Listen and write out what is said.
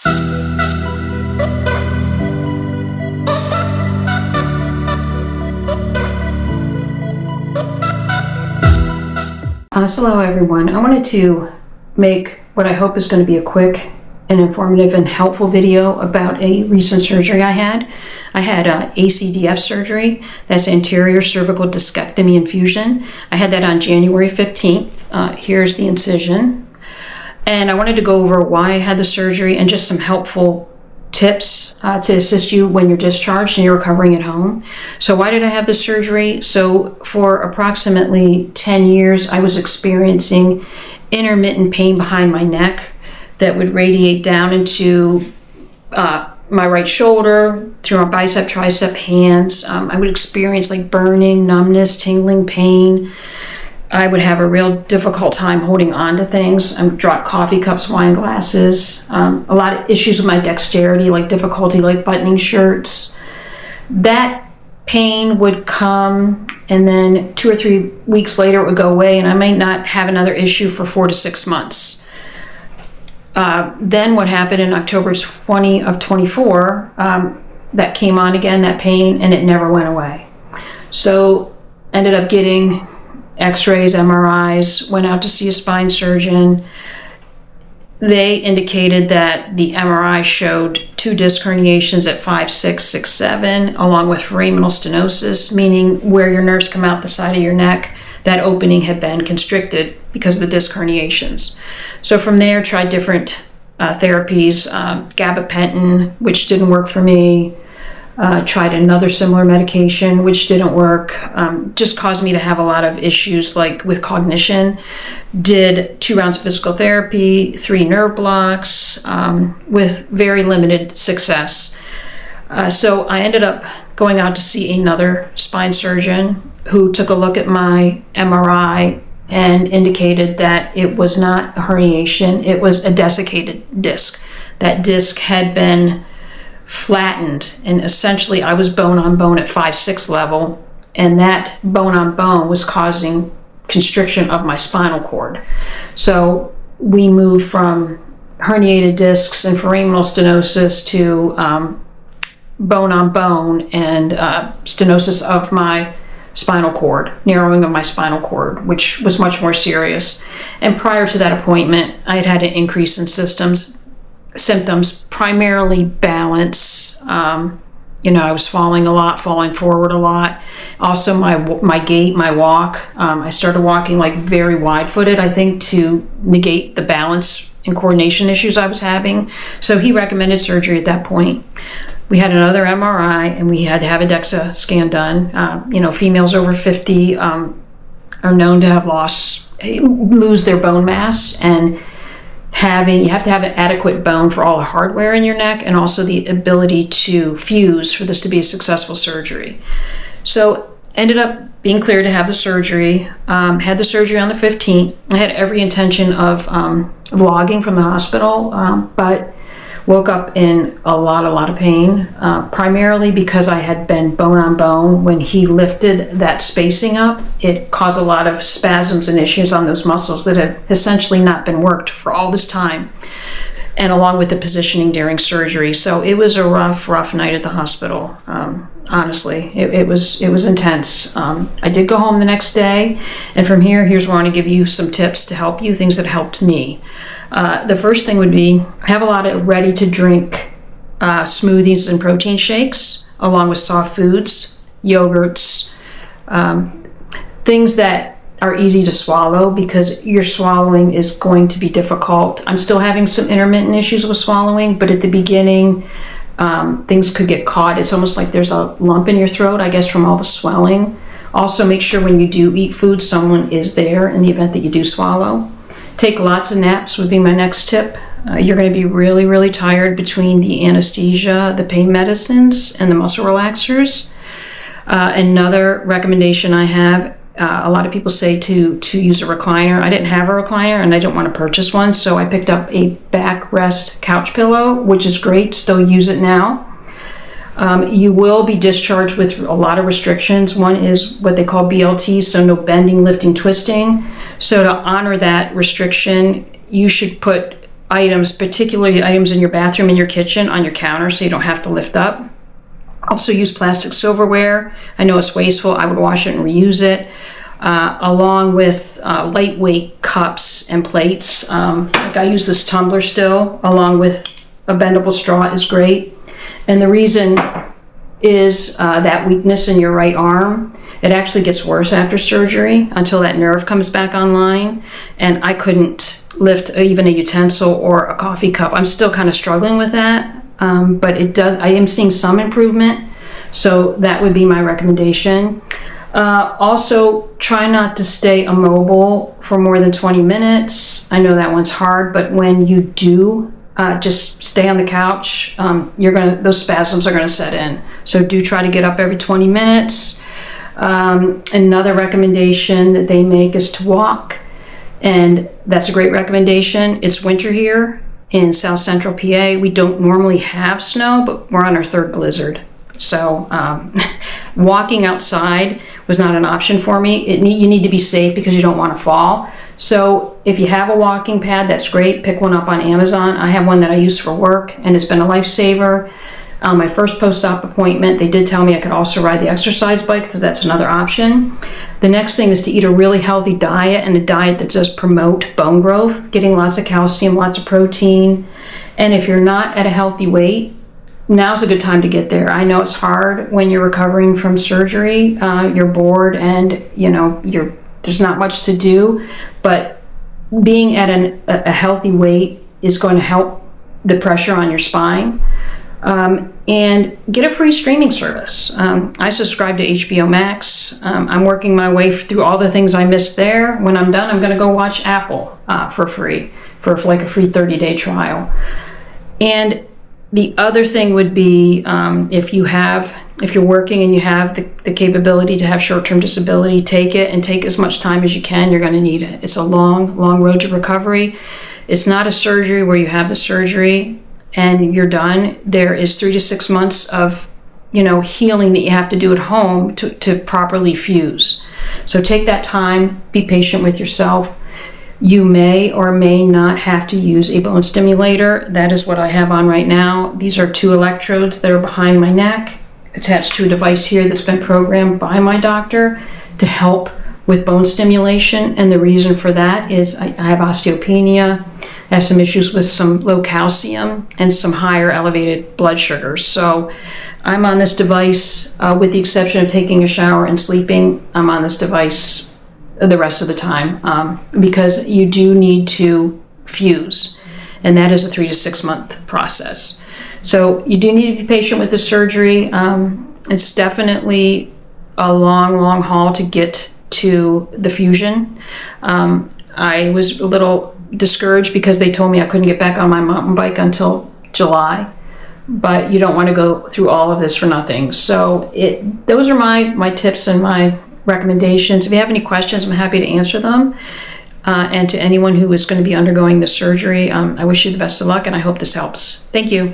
Hello everyone. I wanted to make what I hope is going to be a quick and informative and helpful video about a recent surgery I had. I had ACDF surgery, that's anterior cervical discectomy and fusion. I had that on January 15th. Here's the incision. And I wanted to go over why I had the surgery and just some helpful tips to assist you when you're discharged and you're recovering at home. So why did I have the surgery? So for approximately 10 years, I was experiencing intermittent pain behind my neck that would radiate down into my right shoulder, through my bicep, tricep, hands. I would experience like burning, numbness, tingling pain. I would have a real difficult time holding on to things. I would drop coffee cups, wine glasses. A lot of issues with my dexterity, like difficulty like buttoning shirts. That pain would come, and then 2 or 3 weeks later it would go away, and I might not have another issue for 4 to 6 months. Then what happened in October 20 of 24, that came on again, that pain, and it never went away. So ended up getting x-rays, MRIs, went out to see a spine surgeon. They indicated that the MRI showed 2 disc herniations at 5, 6, 6, 7, along with foraminal stenosis, meaning where your nerves come out the side of your neck, that opening had been constricted because of the disc herniations. So from there, tried different therapies, gabapentin, which didn't work for me. Tried another similar medication, which didn't work. Just caused me to have a lot of issues like with cognition. Did 2 rounds of physical therapy, 3 nerve blocks, with very limited success. So I ended up going out to see another spine surgeon who took a look at my MRI and indicated that it was not a herniation, it was a desiccated disc. That disc had been flattened, and essentially I was bone on bone at 5-6 level, and that bone on bone was causing constriction of my spinal cord. So we moved from herniated discs and foraminal stenosis to bone on bone and stenosis of my spinal cord, narrowing of my spinal cord, which was much more serious. And prior to that appointment, I had had an increase in symptoms, primarily balance. I was falling a lot, falling forward a lot. Also my gait, my walk. I started walking like very wide-footed, I think, to negate the balance and coordination issues I was having. So he recommended surgery at that point. We had another MRI, and we had to have a DEXA scan done. Females over 50 are known to lose their bone mass, and you have to have an adequate bone for all the hardware in your neck, and also the ability to fuse for this to be a successful surgery. So ended up being cleared to have the surgery. Had the surgery on the 15th. I had every intention of vlogging from the hospital, but woke up in a lot of pain, primarily because I had been bone on bone. When he lifted that spacing up, it caused a lot of spasms and issues on those muscles that had essentially not been worked for all this time, and along with the positioning during surgery. So it was a rough night at the hospital. Honestly, it was intense. I did go home the next day, and from here's where I want to give you some tips to help you, things that helped me. The first thing would be, I have a lot of ready-to-drink smoothies and protein shakes, along with soft foods, yogurts, things that are easy to swallow, because your swallowing is going to be difficult. I'm still having some intermittent issues with swallowing, but at the beginning, things could get caught. It's almost like there's a lump in your throat, I guess, from all the swelling. Also, make sure when you do eat food, someone is there in the event that you do swallow. Take lots of naps would be my next tip. You're going to be really tired between the anesthesia, the pain medicines, and the muscle relaxers. Another recommendation I have, a lot of people say to use a recliner. I didn't have a recliner, and I didn't want to purchase one, so I picked up a backrest couch pillow, which is great. Still use it now. You will be discharged with a lot of restrictions. One is what they call BLT, so no bending, lifting, twisting. So to honor that restriction, you should put items, particularly items in your bathroom and your kitchen, on your counter so you don't have to lift up. Also use plastic silverware. I know it's wasteful. I would wash it and reuse it, along with lightweight cups and plates. Like I use this tumbler still, along with a bendable straw is great. And the reason is that weakness in your right arm. It actually gets worse after surgery until that nerve comes back online. And I couldn't lift even a utensil or a coffee cup. I'm still kind of struggling with that, but I am seeing some improvement. So that would be my recommendation. Also, try not to stay immobile for more than 20 minutes. I know that one's hard, but when you do, just stay on the couch. Those spasms are gonna set in. So do try to get up every 20 minutes. Another recommendation that they make is to walk, and that's a great recommendation. It's winter here in South Central PA. We don't normally have snow, but we're on our third blizzard. So walking outside was not an option for me. You need to be safe because you don't want to fall. So if you have a walking pad, that's great. Pick one up on Amazon. I have one that I use for work, and it's been a lifesaver. My first post-op appointment, they did tell me I could also ride the exercise bike, so that's another option. The next thing is to eat a really healthy diet, and a diet that does promote bone growth, getting lots of calcium, lots of protein. And if you're not at a healthy weight, now's a good time to get there. I know it's hard when you're recovering from surgery. You're bored and there's not much to do, but being at a healthy weight is going to help the pressure on your spine. And get a free streaming service. I subscribe to HBO Max. I'm working my way through all the things I missed there. When I'm done, I'm going to go watch Apple for free, for like a free 30-day trial. And the other thing would be if you're working and you have the capability to have short-term disability, take it and take as much time as you can. You're going to need it. It's a long, long road to recovery. It's not a surgery where you have the surgery and you're done. There is 3 to 6 months of healing that you have to do at home to properly fuse. So take that time, be patient with yourself. You may or may not have to use a bone stimulator. That is what I have on right now. These are 2 electrodes that are behind my neck, attached to a device here that's been programmed by my doctor to help with bone stimulation. And the reason for that is I have osteopenia, I have some issues with some low calcium and some higher elevated blood sugars. So I'm on this device, with the exception of taking a shower and sleeping, I'm on this device the rest of the time, because you do need to fuse, and that is a 3 to 6 month process. So you do need to be patient with the surgery. It's definitely a long, long haul to get to the fusion. I was a little discouraged because they told me I couldn't get back on my mountain bike until July, but you don't want to go through all of this for nothing. So those are my tips and my recommendations. If you have any questions, I'm happy to answer them. And to anyone who is going to be undergoing the surgery, I wish you the best of luck, and I hope this helps. Thank you.